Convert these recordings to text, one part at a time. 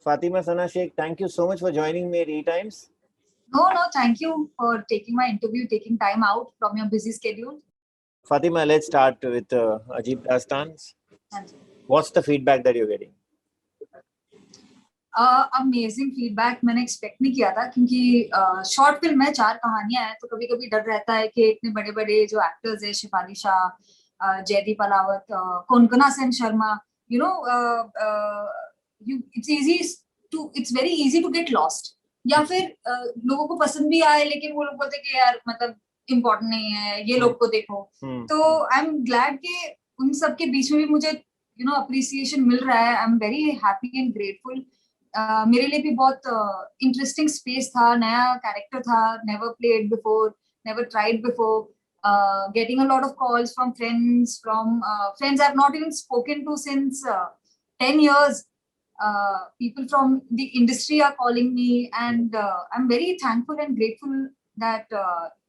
Fatima Sana Sheikh, thank you so much for joining me at E-Times. No, thank you for taking my interview, taking time out from your busy schedule. Fatima, let's start with Ajib Dastans. What's the feedback that you're getting? Amazing feedback मैंने expect नहीं किया था, क्योंकि short film है, 4 कहानियां हैं, तो कभी कभी डर रहता है कि इतने बड़े बड़े जो एक्टर्स है, Shefali Shah, Jaideep Ahlawat, Konkona Sen Sharma, you know, it's very easy to get lost, या फिर लोगों को पसंद भी आए लेकिन वो लोग बोलते कि यार मतलब इम्पोर्टेंट नहीं है, ये लोग को देखो। तो आई एम ग्लैड कि उन सब के बीच में भी मुझे अप्रिसिएशन मिल रहा है। I am very happy and grateful. मेरे लिए भी बहुत इंटरेस्टिंग स्पेस था, नया कैरेक्टर था, never played before, never tried before, getting a lot of calls from friends I have not even spoken to since 10 years. People from the industry are calling me, and I'm very thankful and grateful that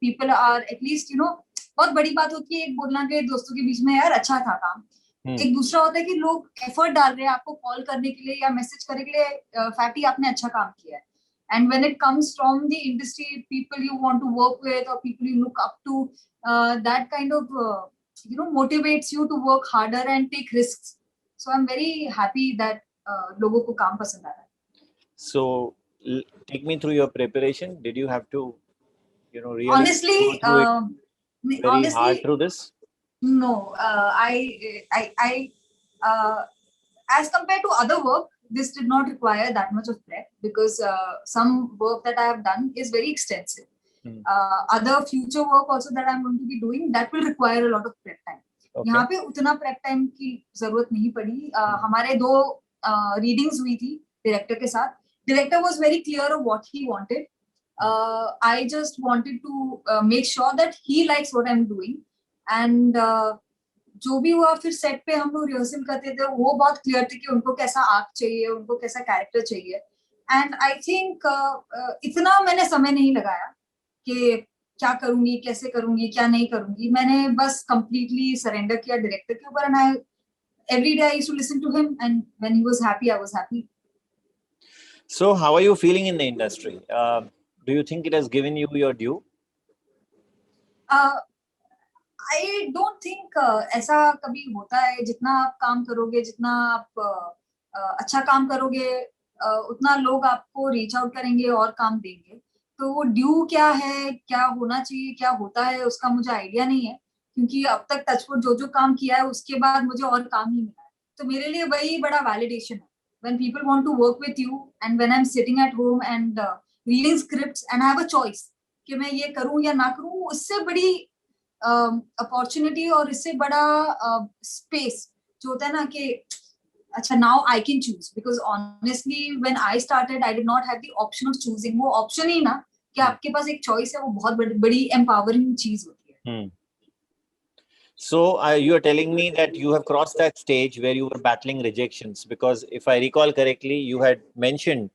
people are at least, बहुत बड़ी बात होती है एक बोलना के दोस्तों के बीच में, यार अच्छा था काम। एक दूसरा होता है कि लोग एफर्ट डाल रहे हैं आपको कॉल करने के लिए या मैसेज करने के लिए, फैटी आपने अच्छा काम किया है। And when it comes from the industry, people you want to work with or people you look up to, that kind of motivates you to work harder and take risks. So I'm very happy that लोगों को काम पसंद आ रहा है। So take me through your preparation. Did you have to, really honestly go through it very hard through this? No, I as compared to other work, this did not require that much of prep, because some work that I have done is very extensive. Other future work also that I'm going to be doing, that will require a lot of prep time. यहाँ पे उतना prep time की जरूरत नहीं पड़ी। हमारे 2 readings हुई थी director के साथ। Director was very clear of what he wanted. I just wanted to make sure that he likes what I'm doing, and जो भी हुआ फिर सेट पे हम लोग रिहर्सल करते थे, वो बहुत क्लियर थे कि उनको कैसा आर्क चाहिए, उनको कैसा कैरेक्टर चाहिए। एंड आई थिंक इतना मैंने समय नहीं लगाया कि क्या करूंगी, कैसे करूंगी, क्या नहीं करूंगी। मैंने बस कंप्लीटली सरेंडर किया डायरेक्टर के ऊपर, and I every day I used to listen to him, and when he was happy I was happy. So how are you feeling in the industry? Do you think it has given you your due? I don't think ऐसा कभी होता है। जितना आप काम करोगे, जितना आप अच्छा काम करोगे, उतना लोग आपको रीच आउट करेंगे और काम देंगे। तो वो ड्यू क्या है, क्या होना चाहिए, क्या होता है, उसका मुझे आइडिया नहीं है, क्योंकि अब तक टचवुड जो काम किया है उसके बाद मुझे और काम ही मिला है। तो मेरे लिए वही बड़ा वैलिडेशन है, when people want to work with you and when I'm sitting at home and reading scripts and I have a choice कि मैं ये करूं या ना करूं, उससे बड़ी अपॉर्चुनिटी और इससे बड़ा स्पेस जो होता है ना कि अच्छा now I can choose, because honestly when I started I did not have the option of choosing. वो ऑप्शन ही ना कि आपके पास एक चॉइस है, वो बहुत बड़ी एम्पावरिंग चीज होती है। So you are telling me that you have crossed that stage where you were battling rejections, because if I recall correctly, you had mentioned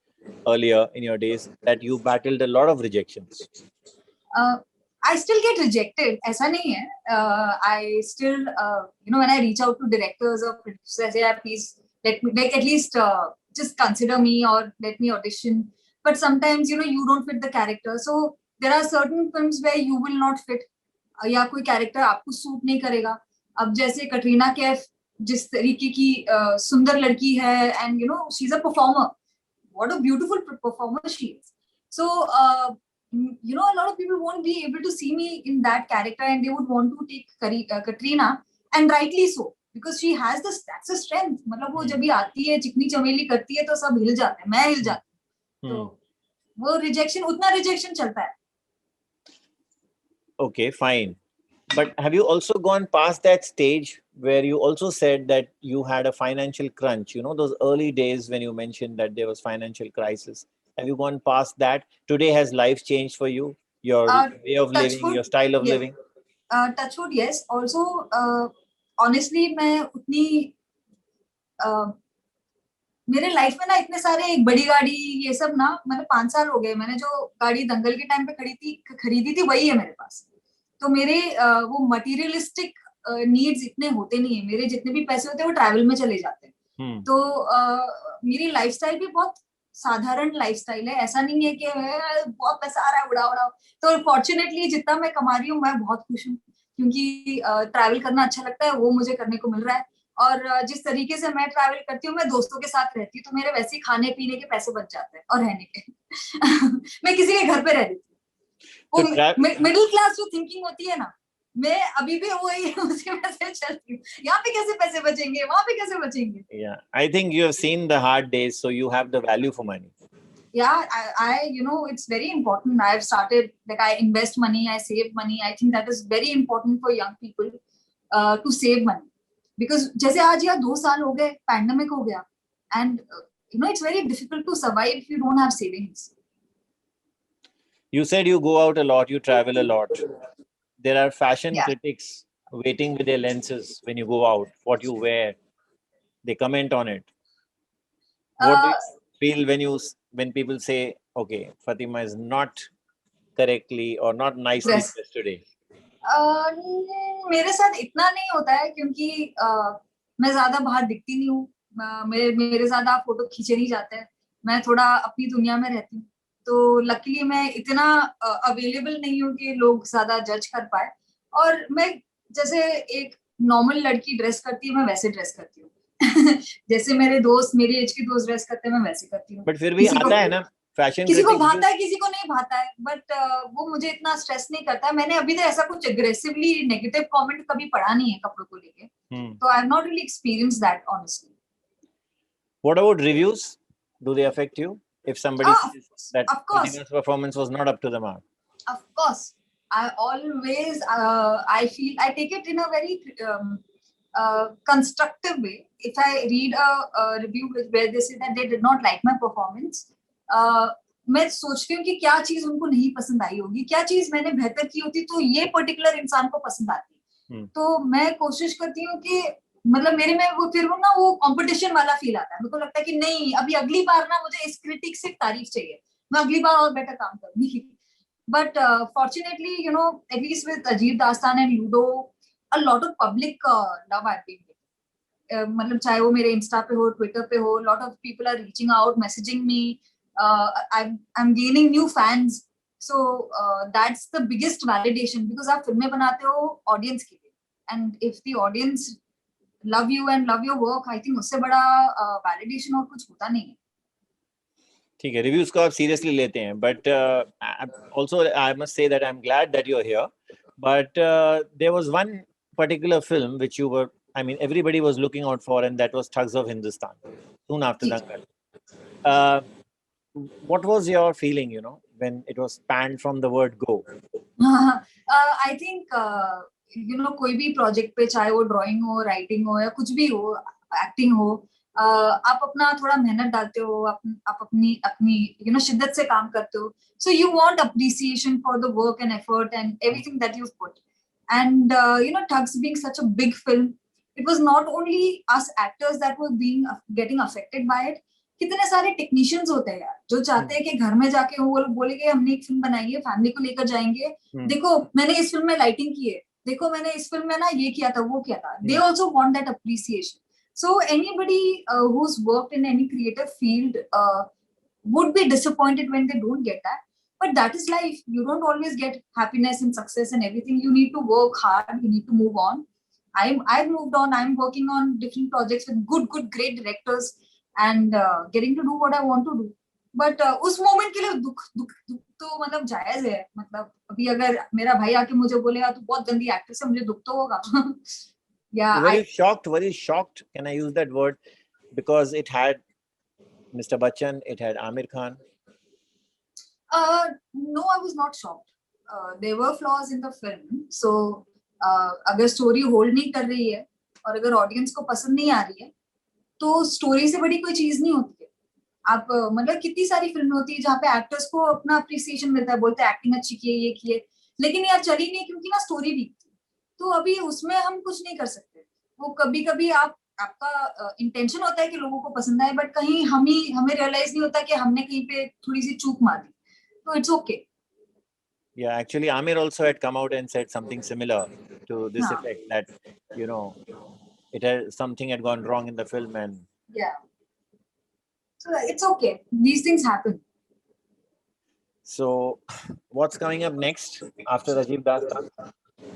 earlier in your days that you battled a lot of rejections. I still get rejected. ऐसा नहीं है. I still, when I reach out to directors or producers, say, please let me, like, at least just consider me or let me audition. But sometimes, you don't fit the character. So there are certain films where you will not fit. या कोई character आपको suit नहीं करेगा। अब जैसे कटरीना कैफ जिस तरीके की सुंदर लड़की है, and she is a performer, what a beautiful performer she is. So a lot of people won't be able to see me in that character and they would want to take Katrina, and rightly so, because she has that's a strength. मतलब वो जब भी आती है चिकनी चमेली करती है तो सब हिल जाते हैं, मैं हिल जाती हूँ। तो वो उतना रिजेक्शन चलता है। Okay, fine. But have you also gone past that stage where you also said that you had a financial crunch? Those early days when you mentioned that there was financial crisis. Have you gone past that? Today, has life changed for you? Your way of living, your style of living? Touchwood, yes. Also, honestly, मैं उतनी मेरे life में ना इतने सारे, एक बड़ी गाड़ी, ये सब ना, मतलब 5 साल हो गए, मैंने जो गाड़ी दंगल के टाइम पे खरीदी थी वही है मेरे पास। तो मेरे वो मटेरियलिस्टिक नीड्स इतने होते नहीं है। मेरे जितने भी पैसे होते हैं वो ट्रैवल में चले जाते हैं। तो मेरी लाइफस्टाइल भी बहुत साधारण लाइफस्टाइल है, ऐसा नहीं है कि बहुत पैसा आ रहा है उड़ाओ। तो फॉर्चुनेटली जितना मैं कमा रही हूँ मैं बहुत खुश हूँ, क्योंकि ट्रैवल करना अच्छा लगता है, वो मुझे करने को मिल रहा है। और जिस तरीके से मैं ट्रैवल करती हूँ, मैं दोस्तों के साथ रहती हूँ, तो मेरे वैसे ही खाने पीने के पैसे बच जाते हैं और रहने के मैं किसी के घर पे रह लेती हूँ। वो मिडिल क्लास जो थिंकिंग होती है ना, मैं अभी भी वही उसके पैसे चलती हूँ। यहाँ पे कैसे पैसे बचेंगे, वहां पे कैसे बचेंगे? Yeah, I think you have seen the hard days, so you have the value for money. Yeah, I it's very important. I've started, like, I invest money, I save money. I think that is very important for young people to save money, because जैसे आज या 2 साल हो गए, pandemic हो गया, and it's very difficult to survive if you don't have savings. You said you go out a lot, you travel a lot. There are fashion Yeah. critics waiting with their lenses when you go out, what you wear. They comment on it. What do you feel when people say, okay, Fatima is not correctly or not nicely Dress. dressed today? मेरे साथ इतना नहीं होता है, क्योंकि मैं ज्यादा बाहर दिखती नहीं हूँ। मेरे ज्यादा फोटो खींचे नहीं जाते हैं। मैं थोड़ा अपनी दुनिया में रहती हूँ, तो लकीली मैं इतना अवेलेबल नहीं हूँ कि लोग ज्यादा जज कर पाए। और मैं जैसे एक नॉर्मल लड़की ड्रेस करती है, मैं वैसे ड्रेस करती हूँ। जैसे मेरे दोस्त, मेरी एज के दोस्त ड्रेस करते हैं, मैं वैसे करती हूँ। बट फिर भी आता है ना फैशन किसी को क्रिटिक्स भाता है, किसी को नहीं भाता है, बट वो मुझे इतना स्ट्रेस नहीं करता है। मैंने अभी तक ऐसा कुछ एग्रेसिवली नेगेटिव कमेंट कभी पढ़ा नहीं है कपड़ों को लेके, तो I have not really experienced that honestly. What about reviews? Do they affect you if somebody says that Fatima's performance was not up to the mark? Of course, I always I feel I take it in a very constructive way. If I read a review where they say that they did not like my performance, मैं सोचती हूँ कि क्या चीज उनको नहीं पसंद आई होगी, क्या चीज मैंने बेहतर की होती तो ये पर्टिकुलर इंसान को पसंद आती। तो मैं कोशिश करती हूँ कि मतलब मेरे में वो फिर ना वो कंपटीशन वाला फील आता है। मेरे को लगता है कि नहीं, अभी अगली बार ना मुझे इस क्रिटिक से तारीफ चाहिए, मैं अगली बार और बेटर काम करूंगी। But fortunately at least with Ajit Dastan and Ludo, a lot of public love I've been getting. मतलब चाहे वो मेरे इंस्टा पे हो, ट्विटर पे हो, lot of people are reaching out, messaging me. I'm gaining new fans, so that's the biggest validation, because आप फिल्में बनाते हो ऑडियंस के लिए, and if the audience love you and love your work, I think उससे बड़ा validation और कुछ होता नहीं है। ठीक है, रिव्यूज को आप सीरियसली लेते हैं, but also I must say that I am glad that you are here, but there was one particular film which you were, I mean, everybody was looking out for, and that was Thugs of Hindustan, soon after Dangal. What was your feeling, when it was panned from the word go? I think कोई भी project पे, चाहे वो drawing हो, writing हो, या कुछ भी हो, एक्टिंग हो, आप अपना थोड़ा मेहनत डालते हो, आप अपनी अपनी शिद्दत से काम करते हो, so you want appreciation for the work and effort and everything that you've put. And Thugs being such a big film, it was not only us actors that were getting affected by it. कितने सारे technicians होते हैं यार, जो चाहते हैं कि घर में जाके वो लोग बोले कि हमने एक फिल्म बनाई है, फैमिली को लेकर जाएंगे, देखो मैंने इस फिल्म में लाइटिंग की है, देखो मैंने इस फिल्म में ना ये किया था, वो किया था। They also want that appreciation. So anybody who's worked in any creative field would be disappointed when they don't get that. But that is life. You don't always get happiness and success and everything. You need to work hard. You need to move on. I've moved on. I'm working on different projects with good, great directors and getting to do what I want to do. But उस moment के लिए दुख तो मतलब जायज है। मतलब अभी अगर मेरा भाई आके मुझे बोलेगा तो बहुत गंदी एक्ट्रेस है, मुझे दुख तो होगा। Yeah, very shocked. Can I use that word? Because it had Mr. Bachchan, it had Amir Khan. No, I was not shocked. There were flaws in the film. So अगर स्टोरी होल्ड नहीं कर रही है और अगर audience को पसंद नहीं आ रही है, तो स्टोरी से बड़ी कोई चीज नहीं होती है। आप मतलब कितनी सारी फिल्में होती है जहाँ पे एक्टर्स को अपना अप्रिसिएशन मिलता है, बोलते हैं एक्टिंग अच्छी की है, ये की है, लेकिन यार चली नहीं क्योंकि ना स्टोरी वीक थी। तो अभी उसमें हम कुछ नहीं कर सकते। वो कभी कभी आपका इंटेंशन होता है कि लोगों को पसंद आए, बट कहीं हमें रियलाइज नहीं होता कि हमने कहीं पे थोड़ी सी चूक मारी। तो it's okay. Yeah, actually, Amir also had come out and said something similar to this effect, that it had something had gone wrong in the film, and yeah. So it's okay. These things happen. So what's coming up next after Rajiv Dastan?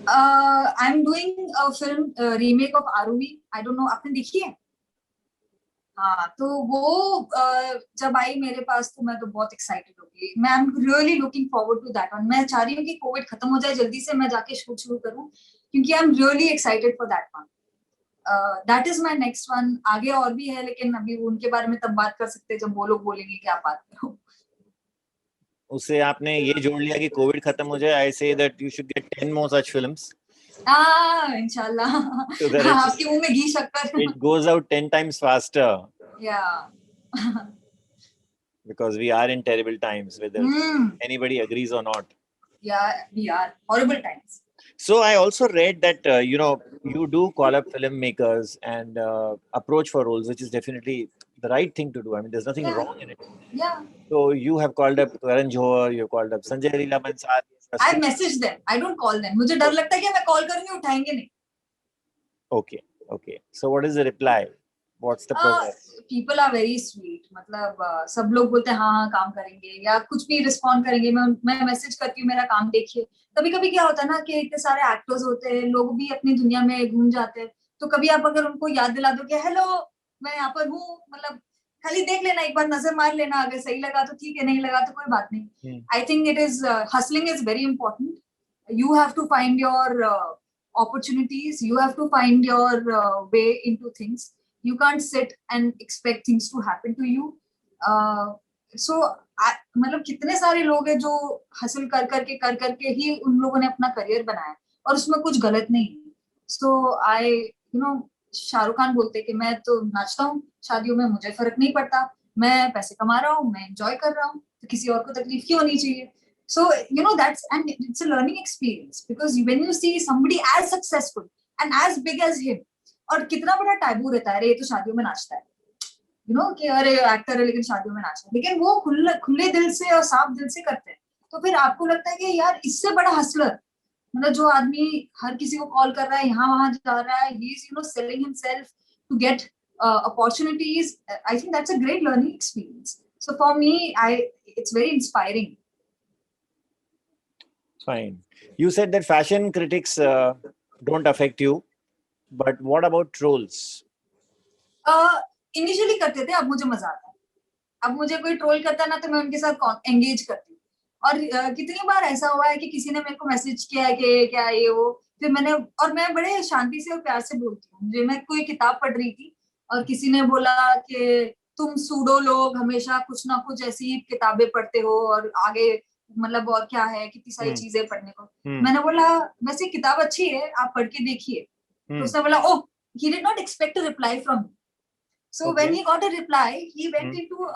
I'm doing a film remake of ROV. I don't know, आपने देखी है? हाँ, तो वो जब आई मेरे पास तो मैं तो बहुत एक्साइटेड हो गई. मैं I am really looking forward to that one. मैं चाह रही हूँ कि कोविड खत्म हो जाए जल्दी से, मैं जाके शूट शुरू करूँ, क्योंकि आई am really excited for that one. That is my next one. आगे और भी है, लेकिन अभी उनके बारे में तब बात कर सकते हैं जब वो लोग बोलेंगे कि आप बात करो. उससे आपने ये जोड़ लिया कि कोविड खत्म हो जाए. I say that you should get 10 more such films. इंशाल्लाह. So that आपके मुंह में घी शक्कर. it goes out 10 times faster. Yeah. Because we are in terrible times, whether anybody agrees or not. Yeah, we are. Horrible times. So I also read that, you do call up filmmakers and approach for roles, which is definitely the right thing to do. I mean, there's nothing wrong in it. Yeah. So you have called up Karan Johar, you called up Sanjay Leela Bhansali. I message them. I don't call them. मुझे डर लगता है कि मैं call करूंगी उठाएंगे नहीं. Okay. So what is the reply? What's the progress? People are very sweet. मतलब सब लोग बोलते हैं हाँ काम करेंगे या कुछ भी रिस्पॉन्ड करेंगे. मैं मैसेज करती हूँ मेरा काम देखिए. कभी कभी क्या होता है ना कि इतने सारे एक्टर्स होते हैं, लोग भी अपनी दुनिया में घूम जाते हैं, तो कभी आप अगर उनको याद दिला दो कि हेलो मैं यहाँ पर हूँ, मतलब खाली देख लेना, एक बार नजर मार लेना, अगर सही लगा तो ठीक है, नहीं लगा तो कोई बात नहीं. I think it is hustling is very important. You have to find your opportunities. You have to find your way into things. You can't sit and expect things to happen to you. So मतलब कितने सारे लोग हैं जो हासिल कर करके ही उन लोगों ने अपना करियर बनाया और उसमें कुछ गलत नहीं. So शाहरुख खान बोलते कि मैं तो नाचता हूँ शादियों में, मुझे फर्क नहीं पड़ता, मैं पैसे कमा रहा हूँ, मैं एंजॉय कर रहा हूँ, तो किसी और को तकलीफ क्यों होनी चाहिए. So and it's a learning experience, because when you see somebody as successful and as big as him, और कितना बड़ा टैबू रहता है, अरे ये तो शादियों में नाचता है, कि अरे एक्टर है लेकिन शादियों में नाचता है, लेकिन वो खुले दिल से और साफ दिल से करते हैं, तो फिर आपको लगता है कि यार इससे बड़ा हसलर, मतलब जो आदमी हर किसी को कॉल कर रहा है, यहाँ वहां जा रहा है, he is selling himself to get opportunities. I think that's a great learning experience. So for me, it's very inspiring. Fine. You said that fashion critics don't affect you, but what about trolls? Initially करते थे, अब मुझे मजा आता है. अब मुझे कोई ट्रोल करता है ना तो मैं उनके साथ एंगेज करती हूँ. और कितनी बार ऐसा हुआ है कि किसी ने मेरे को मैसेज किया है कि क्या ये वो, फिर मैं बड़े शांति से और प्यार से बोलती हूँ. मैं कोई किताब पढ़ रही थी और किसी ने बोला कि तुम सूडो लोग हमेशा कुछ ना कुछ ऐसी किताबें पढ़ते हो और आगे मतलब और क्या है, कितनी सारी चीजें पढ़ने को. मैंने बोला वैसे किताब अच्छी है, आप पढ़ के देखिए. तो उसने बोला ओह, he did not expect a reply from me. So when he got a reply, he went into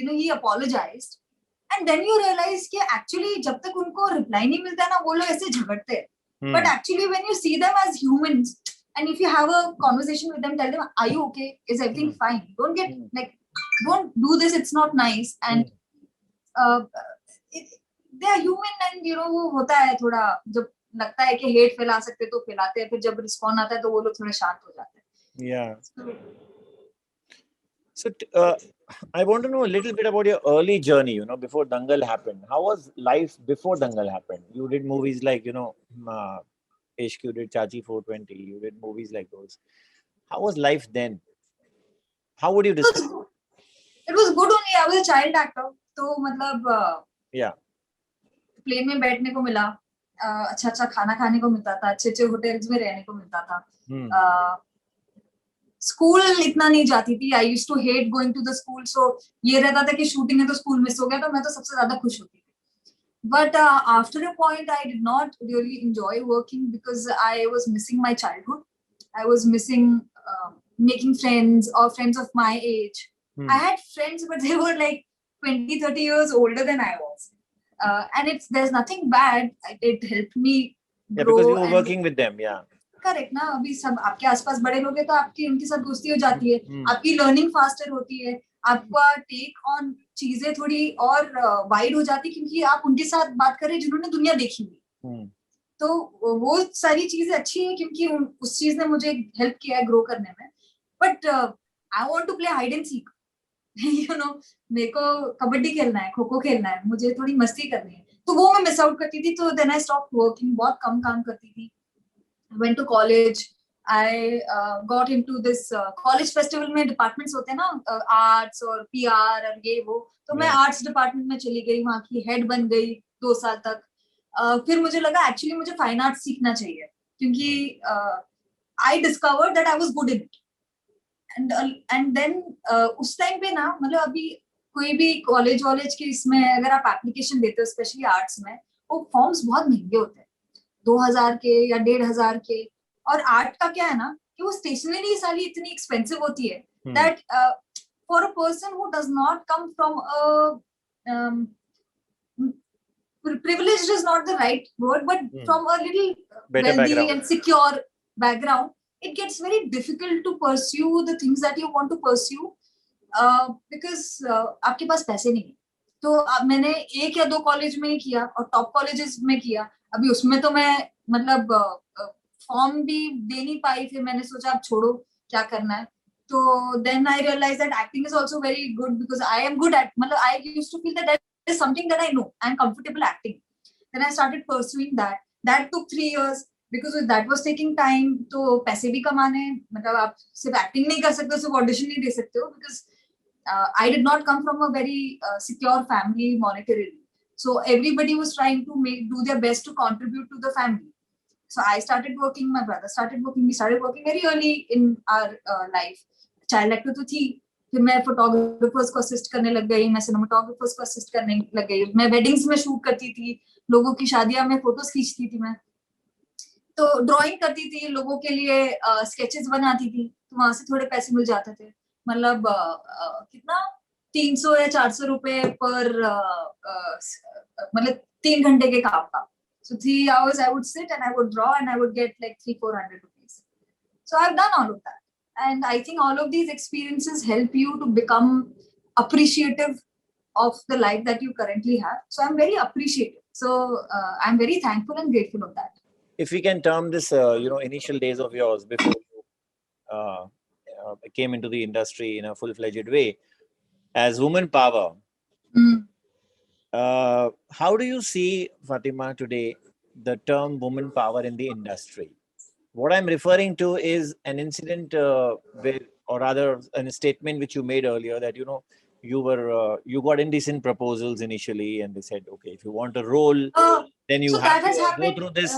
he apologized, and then you realize कि actually जब तक उनको reply नहीं मिलता ना, वो लोग ऐसे झगड़ते हैं. But actually when you see them as humans, and if you have a conversation with them, tell them, are you okay? Is everything fine? Don't get don't do this. It's not nice. And they are human, and वो होता है थोड़ा, जब लगता है कि hate फैला सकते तो फैलाते हैं, फिर जब रिस्पॉन्ड आता है तो वो लोग थोड़े शांत हो जाते हैं. Yeah. So I want to know a little bit about your early journey, before Dangal happened. How was life before Dangal happened? You did movies like, HQ did Chachi 420. You did movies like those. How was life then? How would you describe? It was good only. I was a child actor. तो मतलब yeah. Plane में बैठने को मिला, अच्छा खाना खाने को मिलता था, अच्छे होटल्स में रहने को मिलता था. स्कूल इतना नहीं जाती थी. I used to hate going to the school. So ये रहता था कि शूटिंग है तो स्कूल मिस हो गया, तो मैं तो सबसे ज्यादा खुश होती थी. But after a point I did not really enjoy working, because I was missing my childhood. I was missing making friends और friends of my age. I had friends but they were like 20-30 years older than I was. And there's nothing bad. It helped me grow. Yeah, because you were working with them. Yeah. Correct ना. अभी सब आपके आसपास बड़े लोग हैं तो आपकी उनके साथ दोस्ती हो जाती है. आपकी लर्निंग फास्टर होती है, आपका टेक ऑन चीजें थोड़ी और वाइड हो जाती है, क्योंकि आप उनके साथ बात कर रहे हैं जिन्होंने दुनिया देखी हुई. तो वो सारी चीजें अच्छी है, क्योंकि उस चीज ने मुझे हेल्प किया है ग्रो करने में. But I want to play hide and seek. You know मेरे को कबड्डी खेलना है, खो खो खेलना है, मुझे थोड़ी मस्ती करनी है, तो वो मैं मिस आउट करती थी. तो देन आई स्टॉप वर्किंग, बहुत कम काम करती थी. went to college. I got into this college festival में डिपार्टमेंट्स होते हैं ना, आर्ट्स और पीआर और ये वो, तो मैं आर्ट्स डिपार्टमेंट में चली गई, वहां की हेड बन गई 2 साल तक. फिर मुझे लगा एक्चुअली मुझे फाइन आर्ट्स सीखना चाहिए, क्योंकि I discovered that I was good in it. And then उस टाइम पे ना, मतलब अभी कोई भी कॉलेज वॉलेज के इसमें अगर आप एप्लीकेशन देते हो स्पेशली आर्ट्स में, वो फॉर्म्स बहुत महंगे होते हैं, 2,000 के या 1,500 के. और आर्ट का क्या है ना कि वो स्टेशनरी सारी इतनी एक्सपेंसिव होती है that for a person who does not come from a privileged is not the right word, but from a little better wealthy background and secure background, it gets very difficult to pursue the things that you want to pursue because आपके पास पैसे नहीं है. तो मैंने 1 या 2 college में ही किया और टॉप कॉलेजेस में किया. अभी उसमें तो मैं मतलब फॉर्म भी दे नहीं पाई. फिर मैंने सोचा अब छोड़ो, क्या करना है. तो then I realize that acting is also very good because I am good at, मतलब I used to feel that is something that I know. I'm comfortable acting. Then I started pursuing that. That took 3 years because that was taking time. तो पैसे भी कमाने, मतलब आप सिर्फ acting नहीं कर सकते, सिर्फ ऑडिशन नहीं दे सकते हो, because I did not come from a very secure family monetarily. So everybody was trying to do their best to contribute to the family. So I started working, my brother started working, we started working very early in our life. Child actor तो थी. फिर मैं photographers को assist करने लग गई, मैं cinematographers को असिस्ट करने लग गई, मैं वेडिंग्स में शूट करती थी, लोगों की शादियां में फोटोज खींचती थी मैं. तो ड्राइंग करती थी, लोगों के लिए स्केचेस बनाती थी, तो वहां से थोड़े पैसे मिल जाते थे. मतलब कितना 300 या 400 रुपए पर मतलब 3 घंटे के काम का. So 3 hours I would sit and I would draw and I would get like 300-400 rupees. So I've done all of that. And I think all of these experiences help you to become appreciative of the life that you currently have. So I'm very appreciative. So I'm very thankful and grateful of that. If we can term this, initial days of yours before you came into the industry in a full-fledged way as woman power, how do you see, Fatima, today the term woman power in the industry? What I'm referring to is an incident or rather a statement which you made earlier that, you got indecent proposals initially and they said, okay, if you want a role, then you so have that has to happened, go through this.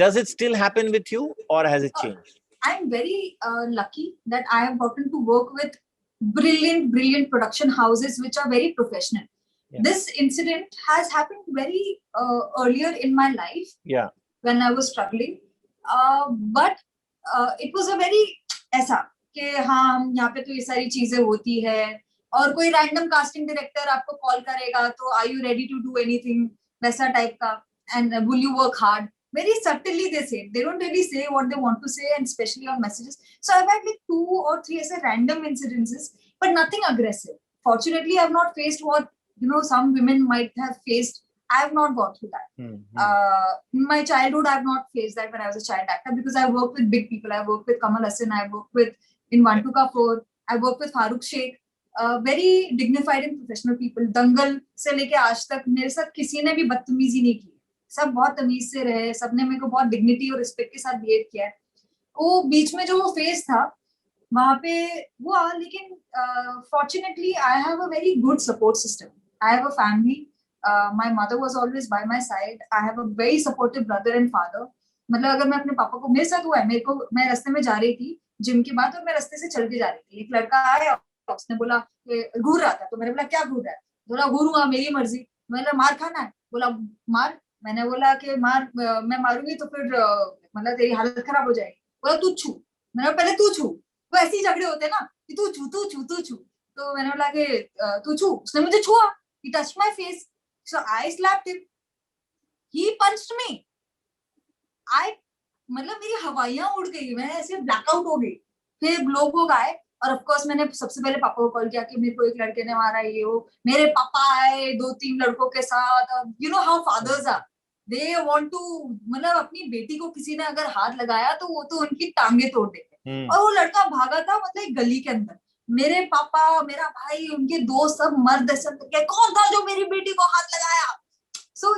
Does it still happen with you or has it changed? I'm very lucky that I have gotten to work with brilliant production houses which are very professional. Yeah. This incident has happened very earlier in my life. Yeah. When I was struggling. But it was a very ऐसा कि हाँ यहाँ पे तो ये सारी चीजें होती है और कोई रैंडम कास्टिंग डायरेक्टर आपको कॉल करेगा तो are you ready to do anything, वैसा टाइप का. And will you work hard, very subtly they say, they don't really say what they want to say, and especially on messages. So I've had like 2 or 3 as a random incidences, but nothing aggressive. Fortunately I've not faced what some women might have faced. I have not gone through that. In my childhood, I have not faced that when I was a child actor because I worked with big people. I worked with Kamal Hassan. I worked with in One Tuka Four. I worked with Farooq Sheikh. Very dignified and professional people. दंगल से लेके आज तक मेरे साथ किसी ने भी बदतमीजी नहीं की. सब बहुत तमीज से रहे. सबने मेरे को बहुत डिग्निटी और रिस्पेक्ट के साथ बिहेव किया है. वो बीच में जो वो फेज था वहां पे हुआ, लेकिन fortunately I have a very good support system. I have a family. My mother was always by my side. I have a very supportive brother and father. मतलब अगर मैं अपने पापा को, मेरे साथ हुआ है, मैं रास्ते में जा रही थी जिम के बाद और मैं रास्ते से चल के जा रही थी. एक लड़का आया, उसने बोला घूर रहा था, तो मैंने बोला क्या घूर रहा है? बोला घूरूंगा, मेरी मर्जी. मैंने मार खाना है? बोला मार. मैंने बोला कि मार, मैं मारूंगी तो फिर मतलब तेरी हालत खराब हो जाएगी. बोला तू छू. मैंने पहले तू छू. वो ऐसे ही झगड़े होते हैं ना कि तू छू तू छू तू छू. तो मैंने बोला कि तू छू. उसने मुझे छुआ. He touched my face. So I slapped him. He punched me. मतलब मेरी हवाइयां उड़ गई, मैं ऐसे ब्लैकआउट हो गई. फिर लोग आए और ऑफ कोर्स मैंने सबसे पहले पापा को कॉल किया कि मेरे को एक लड़के ने मारा, ये वो. मेरे पापा आए 2-3 लड़कों के साथ. You know how fathers are, they want to, मतलब अपनी बेटी को किसी ने अगर हाथ लगाया तो वो तो उनकी टांगे तोड़ देते. और वो लड़का भागा था मतलब एक गली के अंदर. मेरे पापा, मेरा भाई, उनके दोस्त सब मर्द ऐसे क्या कौन था जो मेरी बेटी को हाथ लगाया. So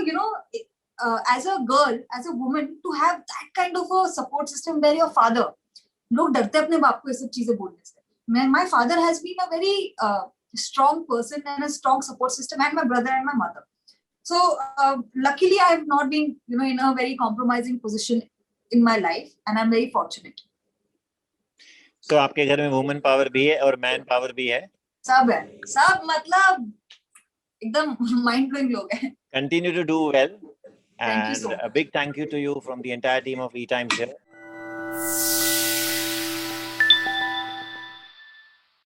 as a girl, as a woman, to have that kind of a support system where your father, लोग डरते अपने बाप को ये सब चीजें बोलने से. My father has been a very strong person and a strong support system, and my brother and my mother. So luckily I have not been in a very compromising position in my life, and I'm very fortunate. तो आपके घर में women power भी है और man power भी है. सब है, सब मतलब एकदम mind blowing लोग हैं. Continue to do well. Thank you And so much. a big thank you to you from the entire team of eTimes here.